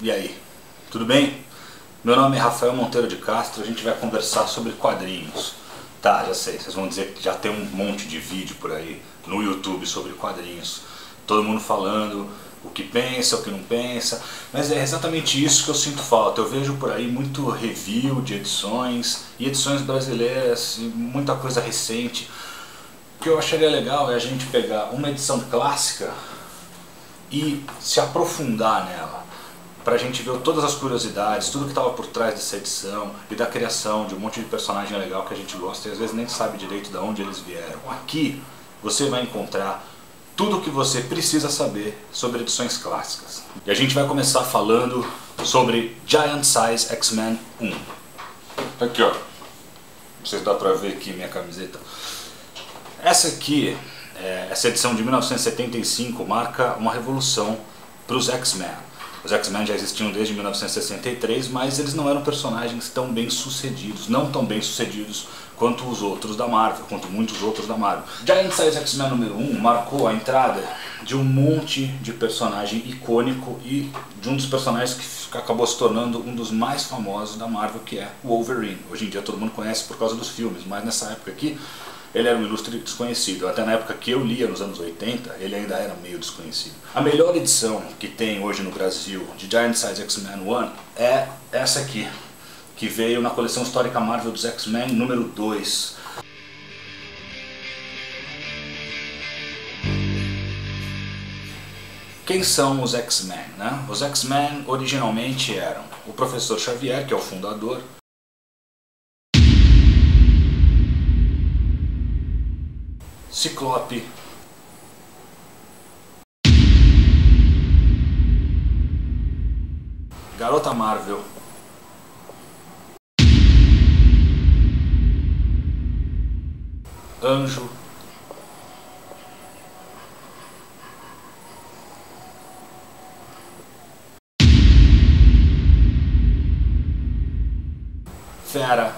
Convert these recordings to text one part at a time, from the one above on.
E aí, tudo bem? Meu nome é Rafael Monteiro de Castro, a gente vai conversar sobre quadrinhos. Tá, já sei, vocês vão dizer que já tem um monte de vídeo por aí no YouTube sobre quadrinhos. Todo mundo falando o que pensa, o que não pensa, mas é exatamente isso que eu sinto falta. Eu vejo por aí muito review de edições, e edições brasileiras, e muita coisa recente. O que eu acharia legal é a gente pegar uma edição clássica e se aprofundar nela, pra gente ver todas as curiosidades, tudo que estava por trás dessa edição e da criação de um monte de personagem legal que a gente gosta e às vezes nem sabe direito de onde eles vieram. Aqui você vai encontrar tudo o que você precisa saber sobre edições clássicas. E a gente vai começar falando sobre Giant Size X-Men 1. Aqui ó, não sei se dá pra ver aqui minha camiseta. Essa aqui, essa edição de 1975 marca uma revolução para os X-Men. Os X-Men já existiam desde 1963, mas eles não eram personagens tão bem sucedidos, não tão bem sucedidos quanto os outros da Marvel, quanto muitos outros da Marvel. Giant Size X-Men número 1 marcou a entrada de um monte de personagem icônico e de um dos personagens que acabou se tornando um dos mais famosos da Marvel, que é o Wolverine. Hoje em dia todo mundo conhece por causa dos filmes, mas nessa época aqui ele era um ilustre desconhecido. Até na época que eu lia, nos anos 80, ele ainda era meio desconhecido. A melhor edição que tem hoje no Brasil de Giant Size X-Men 1 é essa aqui, que veio na coleção histórica Marvel dos X-Men número 2. Quem são os X-Men, né? Os X-Men originalmente eram o Professor Xavier, que é o fundador, Ciclope, Garota Marvel, Anjo, Fera,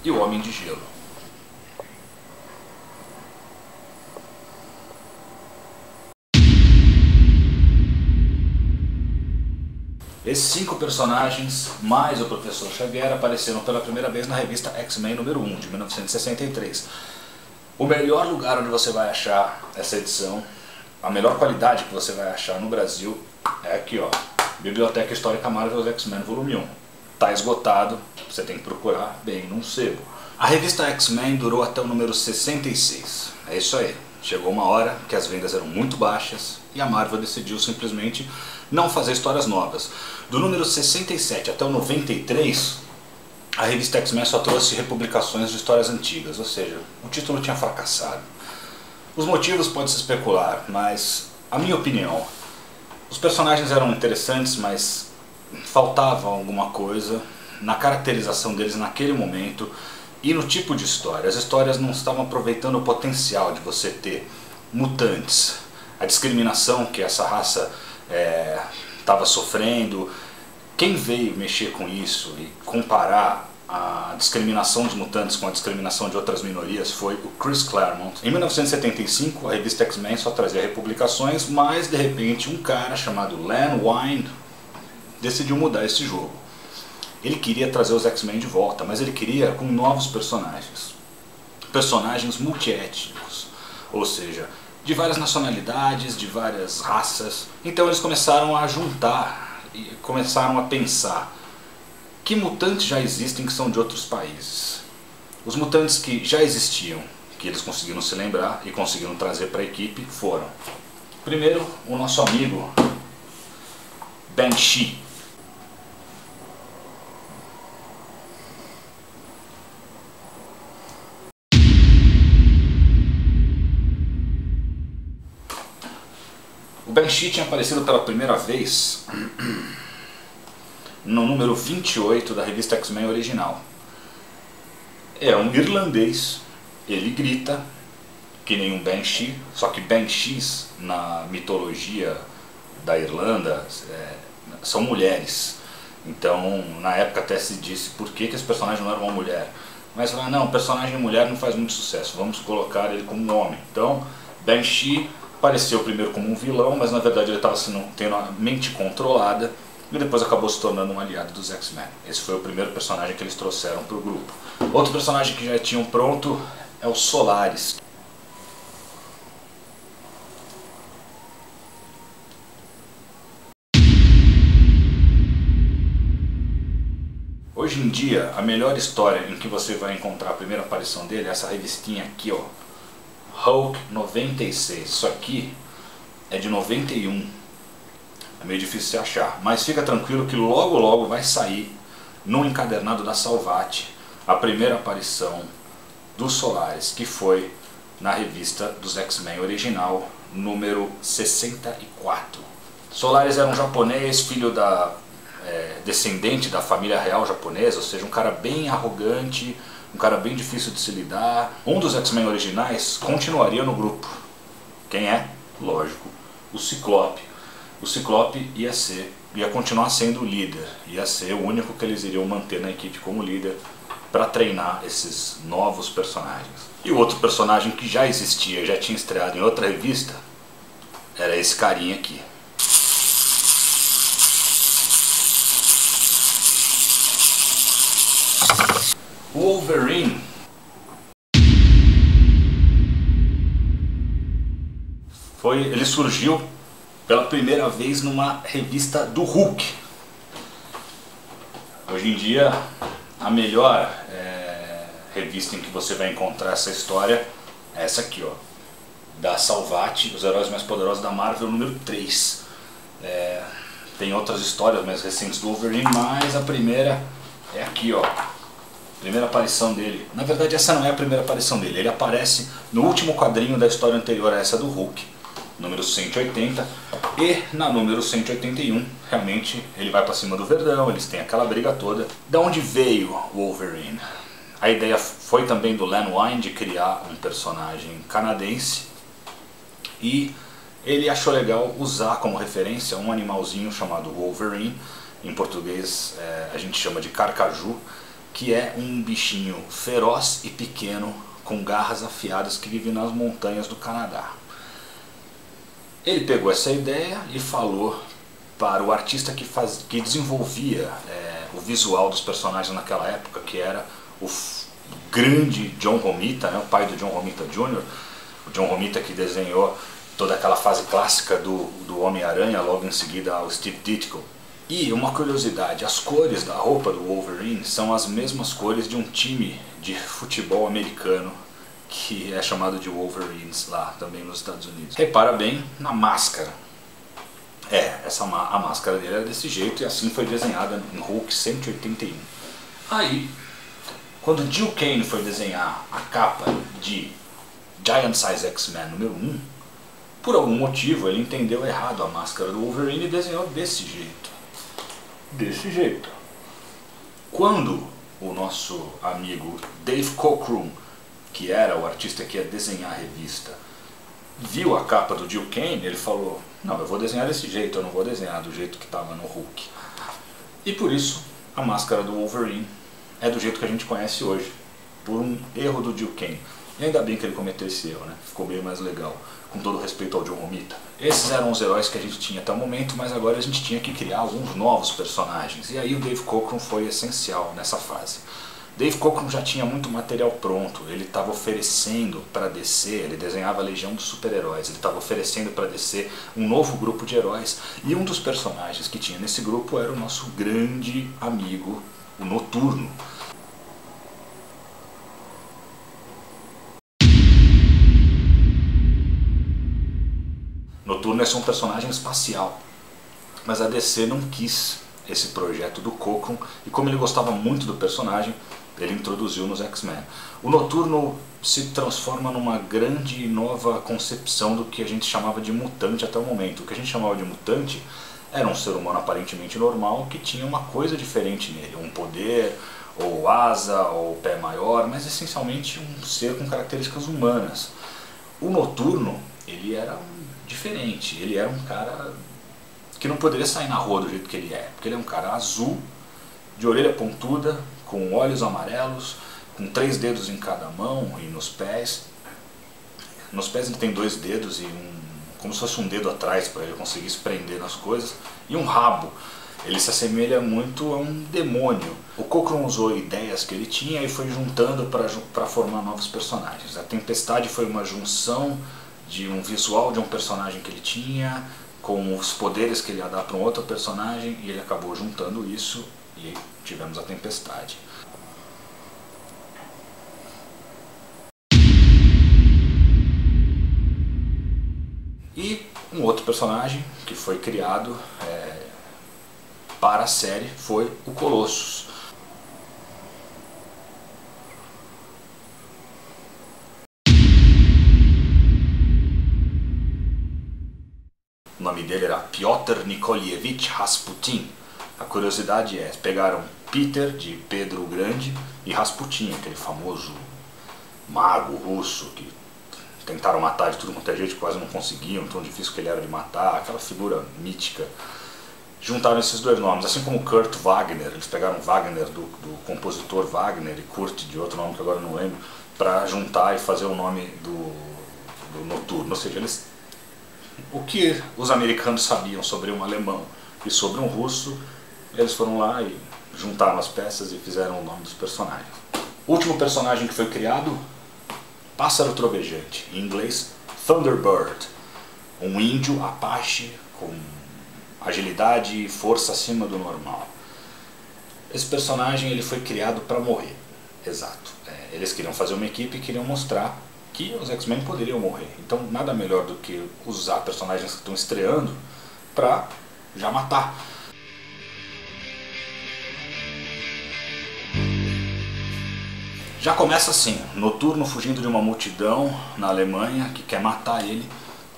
e o Homem de Gelo. Esses 5 personagens, mais o Professor Xavier, apareceram pela primeira vez na revista X-Men número 1, de 1963. O melhor lugar onde você vai achar essa edição, a melhor qualidade que você vai achar no Brasil, é aqui ó, Biblioteca Histórica Marvel X-Men volume 1. Está esgotado, você tem que procurar bem num sebo. A revista X-Men durou até o número 66. É isso aí. Chegou uma hora que as vendas eram muito baixas e a Marvel decidiu simplesmente não fazer histórias novas. Do número 67 até o 93, a revista X-Men só trouxe republicações de histórias antigas, ou seja, o título tinha fracassado. Os motivos podem se especular, mas a minha opinião, os personagens eram interessantes, mas faltava alguma coisa na caracterização deles naquele momento e no tipo de história. As histórias não estavam aproveitando o potencial de você ter mutantes, a discriminação que essa raça estava sofrendo. Quem veio mexer com isso e comparar a discriminação dos mutantes com a discriminação de outras minorias foi o Chris Claremont. Em 1975 a revista X-Men só trazia republicações, mas de repente um cara chamado Len Wein decidiu mudar esse jogo. Ele queria trazer os X-Men de volta, mas ele queria com novos personagens. Personagens multiétnicos, ou seja, de várias nacionalidades, de várias raças. Então eles começaram a juntar e começaram a pensar: que mutantes já existem que são de outros países? Os mutantes que já existiam, que eles conseguiram se lembrar e conseguiram trazer para a equipe, foram: primeiro, o nosso amigo Banshee. O Banshee tinha aparecido pela primeira vez no número 28 da revista X-Men original. É um irlandês, ele grita que nem um Banshee, só que Banshees na mitologia da Irlanda são mulheres. Então na época até se disse por que esse personagem não era uma mulher. Mas falaram, não, personagem mulher não faz muito sucesso, vamos colocar ele como um homem. Então, Banshee apareceu primeiro como um vilão, mas na verdade ele estava tendo a mente controlada e depois acabou se tornando um aliado dos X-Men. Esse foi o primeiro personagem que eles trouxeram para o grupo. Outro personagem que já tinham pronto é o Solaris. Hoje em dia, a melhor história em que você vai encontrar a primeira aparição dele é essa revistinha aqui, ó, Hulk 96. Isso aqui é de 91. É meio difícil de achar, mas fica tranquilo que logo logo vai sair no encadernado da Salvat a primeira aparição do Solaris, que foi na revista dos X-Men original, número 64. Solaris era um japonês, filho descendente da família real japonesa, ou seja, um cara bem arrogante, um cara bem difícil de se lidar. Um dos X-Men originais continuaria no grupo. Quem é? Lógico, o Ciclope. O Ciclope ia continuar sendo o líder, ia ser o único que eles iriam manter na equipe como líder para treinar esses novos personagens. E o outro personagem que já existia, já tinha estreado em outra revista, era esse carinha aqui. O Wolverine ele surgiu pela primeira vez numa revista do Hulk. Hoje em dia, a melhor revista em que você vai encontrar essa história é essa aqui, ó, da Salvat, Os Heróis Mais Poderosos da Marvel, número 3. Tem outras histórias mais recentes do Wolverine, mas a primeira é aqui, ó. Primeira aparição dele. Na verdade, essa não é a primeira aparição dele. Ele aparece no último quadrinho da história anterior a essa do Hulk, número 180, e na número 181, realmente ele vai pra cima do Verdão, eles têm aquela briga toda. Da onde veio o Wolverine? A ideia foi também do Len Wein de criar um personagem canadense, e ele achou legal usar como referência um animalzinho chamado Wolverine. Em português a gente chama de carcaju, que é um bichinho feroz e pequeno com garras afiadas que vive nas montanhas do Canadá. Ele pegou essa ideia e falou para o artista que desenvolvia o visual dos personagens naquela época, que era o grande John Romita, o pai do John Romita Jr., o John Romita que desenhou toda aquela fase clássica do Homem-Aranha, logo em seguida ao Steve Ditko. E uma curiosidade, as cores da roupa do Wolverine são as mesmas cores de um time de futebol americano que é chamado de Wolverines lá também nos Estados Unidos. Repara bem na máscara. A máscara dele era desse jeito e assim foi desenhada em Hulk 181. Aí, quando Gil Kane foi desenhar a capa de Giant Size X-Men número 1, por algum motivo ele entendeu errado a máscara do Wolverine e desenhou desse jeito. Desse jeito. Quando o nosso amigo Dave Cockrum, que era o artista que ia desenhar a revista, viu a capa do Gil Kane, ele falou, não, eu vou desenhar desse jeito, eu não vou desenhar do jeito que estava no Hulk. E por isso, a máscara do Wolverine é do jeito que a gente conhece hoje, por um erro do Gil Kane. E ainda bem que ele cometeu esse erro, né? Ficou bem mais legal, com todo respeito ao John Romita. Esses eram os heróis que a gente tinha até o momento, mas agora a gente tinha que criar alguns novos personagens. E aí o Dave Cockrum foi essencial nessa fase. Dave Cockrum já tinha muito material pronto, ele estava oferecendo para DC, ele desenhava a Legião dos Super-Heróis, ele estava oferecendo para DC um novo grupo de heróis, e um dos personagens que tinha nesse grupo era o nosso grande amigo, o Noturno. Noturno é um personagem espacial, mas a DC não quis esse projeto do Cockrum, e como ele gostava muito do personagem, ele introduziu nos X-Men. O Noturno se transforma numa grande nova concepção do que a gente chamava de mutante até o momento. O que a gente chamava de mutante era um ser humano aparentemente normal que tinha uma coisa diferente nele, um poder, ou asa, ou pé maior, mas essencialmente um ser com características humanas. O Noturno, ele era diferente, ele era um cara que não poderia sair na rua do jeito que ele é, porque ele é um cara azul, de orelha pontuda, com olhos amarelos, com 3 dedos em cada mão e nos pés. Nos pés ele tem 2 dedos e como se fosse um dedo atrás para ele conseguir se prender nas coisas, e um rabo. Ele se assemelha muito a um demônio. O Cockrum usou ideias que ele tinha e foi juntando para formar novos personagens. A Tempestade foi uma junção de um visual de um personagem que ele tinha com os poderes que ele ia dar para um outro personagem, e ele acabou juntando isso e tivemos a Tempestade. E um outro personagem que foi criado para a série foi o Colossus. O nome dele era Piotr Nikolievich Rasputin. A curiosidade é, pegaram Peter, de Pedro o Grande, e Rasputin, aquele famoso mago russo que tentaram matar de tudo quanto é jeito, quase não conseguiam, tão difícil que ele era de matar, aquela figura mítica. Juntaram esses dois nomes, assim como Kurt Wagner, eles pegaram Wagner do compositor Wagner e Kurt de outro nome que agora não lembro, para juntar e fazer o nome do Noturno. Ou seja, o que os americanos sabiam sobre um alemão e sobre um russo, eles foram lá e juntaram as peças e fizeram o nome dos personagens. O último personagem que foi criado, Pássaro Trovejante, em inglês Thunderbird, um índio Apache com agilidade e força acima do normal. Esse personagem ele foi criado para morrer, exato. Eles queriam fazer uma equipe e queriam mostrar que os X-Men poderiam morrer. Então nada melhor do que usar personagens que estão estreando para já matar. Já começa assim, Noturno fugindo de uma multidão na Alemanha que quer matar ele,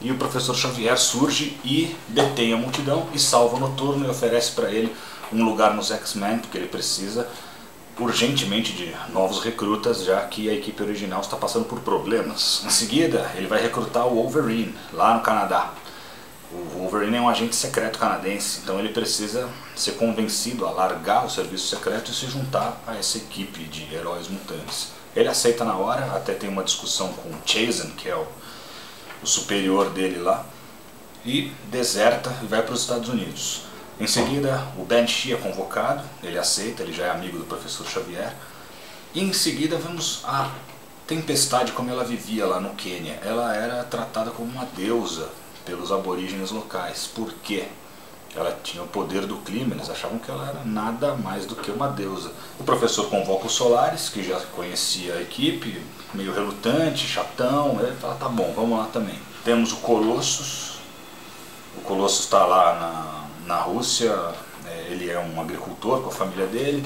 e o Professor Xavier surge e detém a multidão e salva o Noturno e oferece para ele um lugar nos X-Men, porque ele precisa urgentemente de novos recrutas, já que a equipe original está passando por problemas. Em seguida, ele vai recrutar o Wolverine, lá no Canadá. O Wolverine é um agente secreto canadense, então ele precisa ser convencido a largar o serviço secreto e se juntar a essa equipe de heróis mutantes. Ele aceita na hora, até tem uma discussão com o Chasen, que é o superior dele lá, e deserta e vai para os Estados Unidos. Em seguida, o Banshee é convocado, ele aceita, ele já é amigo do Professor Xavier. E em seguida vemos a Tempestade como ela vivia lá no Quênia. Ela era tratada como uma deusa pelos aborígenes locais. Por quê? Ela tinha o poder do clima, eles achavam que ela era nada mais do que uma deusa. O professor convoca os Solares, que já conhecia a equipe, meio relutante, chatão, ele fala, tá bom, vamos lá também. Temos o Colossus está lá na Rússia, ele é um agricultor com a família dele,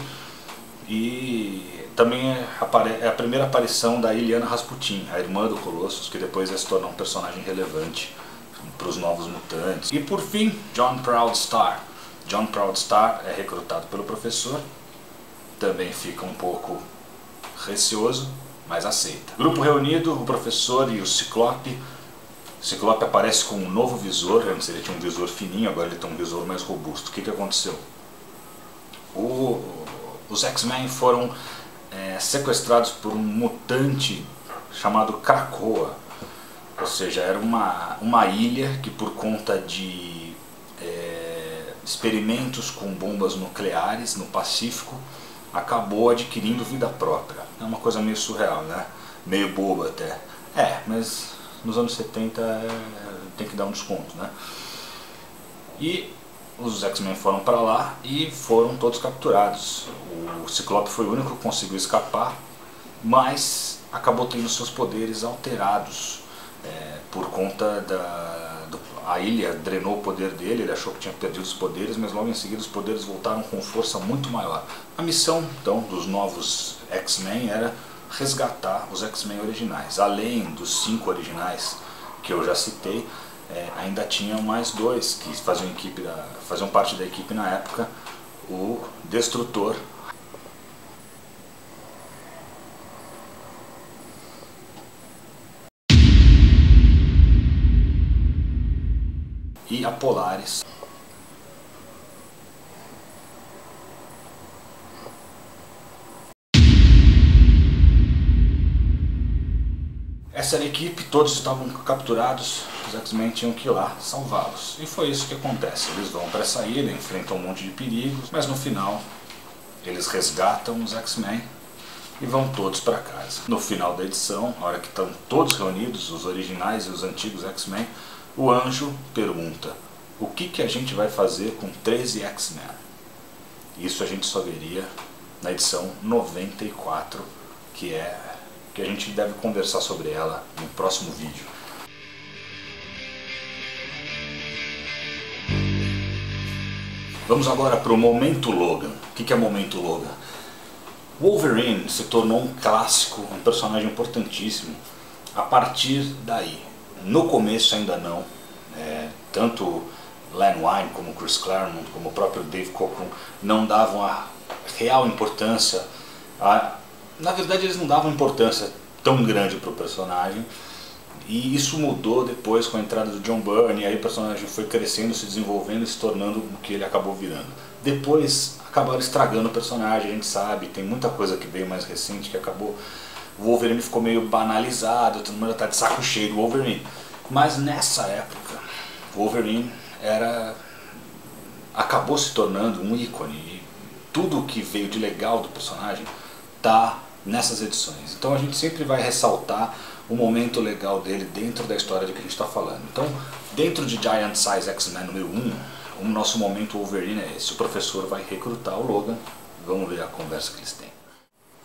e também é a primeira aparição da Illyana Rasputin, a irmã do Colossus, que depois vai se tornar um personagem relevante para os novos mutantes. E por fim, John Proudstar. John Proudstar é recrutado pelo professor, também fica um pouco receoso, mas aceita. Grupo reunido, o professor e o Ciclope. O Ciclope aparece com um novo visor, antes ele tinha um visor fininho, agora ele tem um visor mais robusto. O que aconteceu? Os X-Men foram sequestrados por um mutante chamado Krakoa. Ou seja, era uma ilha que, por conta de experimentos com bombas nucleares no Pacífico, acabou adquirindo vida própria. É uma coisa meio surreal, né? Meio boba até. Mas nos anos 70 tem que dar um desconto, né? E os X-Men foram para lá e foram todos capturados. O Ciclope foi o único que conseguiu escapar, mas acabou tendo seus poderes alterados. Por conta a ilha drenou o poder dele, ele achou que tinha perdido os poderes, mas logo em seguida os poderes voltaram com força muito maior. A missão, então, dos novos X-Men era resgatar os X-Men originais. Além dos 5 originais que eu já citei, ainda tinham mais 2 que faziam parte da equipe na época, o Destrutor e a Polaris. Essa era a equipe, todos estavam capturados, os X-Men tinham que ir lá salvá-los. E foi isso que acontece, eles vão para essa ilha, enfrentam um monte de perigos, mas no final eles resgatam os X-Men e vão todos para casa. No final da edição, na hora que estão todos reunidos, os originais e os antigos X-Men, o Anjo pergunta: o que a gente vai fazer com 13 X-Men? Isso a gente só veria na edição 94, que a gente deve conversar sobre ela no próximo vídeo. Vamos agora para o Momento Logan. O que é Momento Logan? Wolverine se tornou um clássico, um personagem importantíssimo a partir daí. No começo ainda não. Tanto Len Wein como Chris Claremont, como o próprio Dave Cockrum não davam a real importância. Na verdade eles não davam importância tão grande para o personagem. E isso mudou depois com a entrada do John Byrne, e aí o personagem foi crescendo, se desenvolvendo e se tornando o que ele acabou virando. Depois acabaram estragando o personagem, a gente sabe, tem muita coisa que veio mais recente que acabou. O Wolverine ficou meio banalizado, todo mundo está de saco cheio do Wolverine. Mas nessa época, o Wolverine acabou se tornando um ícone, e tudo que veio de legal do personagem está nessas edições. Então a gente sempre vai ressaltar o momento legal dele dentro da história de que a gente está falando. Então, dentro de Giant Size X-Men número 1, o nosso momento Wolverine é esse. O professor vai recrutar o Logan. Vamos ver a conversa que eles têm.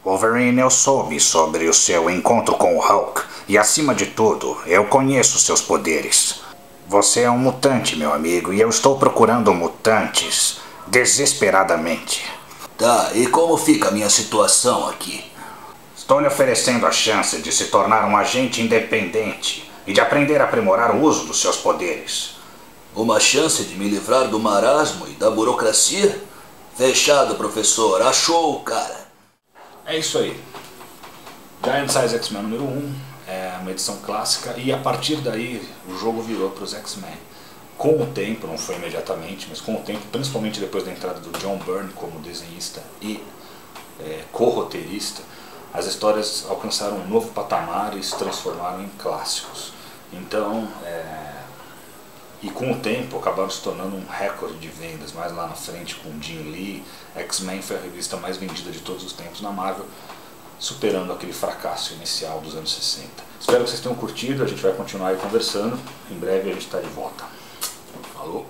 Wolverine, eu soube sobre o seu encontro com o Hulk, e acima de tudo, eu conheço seus poderes. Você é um mutante, meu amigo, e eu estou procurando mutantes desesperadamente. Tá, e como fica a minha situação aqui? Estou lhe oferecendo a chance de se tornar um agente independente e de aprender a aprimorar o uso dos seus poderes. Uma chance de me livrar do marasmo e da burocracia? Fechado, professor. Achou, cara. É isso aí. Giant Size X-Men número 1 é uma edição clássica, e a partir daí o jogo virou para os X-Men. Com o tempo, não foi imediatamente, mas com o tempo, principalmente depois da entrada do John Byrne como desenhista e co-roteirista, as histórias alcançaram um novo patamar e se transformaram em clássicos. Então, e com o tempo acabaram se tornando um recorde de vendas. Mais lá na frente, com Jim Lee, X-Men foi a revista mais vendida de todos os tempos na Marvel, superando aquele fracasso inicial dos anos 60. Espero que vocês tenham curtido, a gente vai continuar aí conversando. Em breve a gente está de volta. Falou!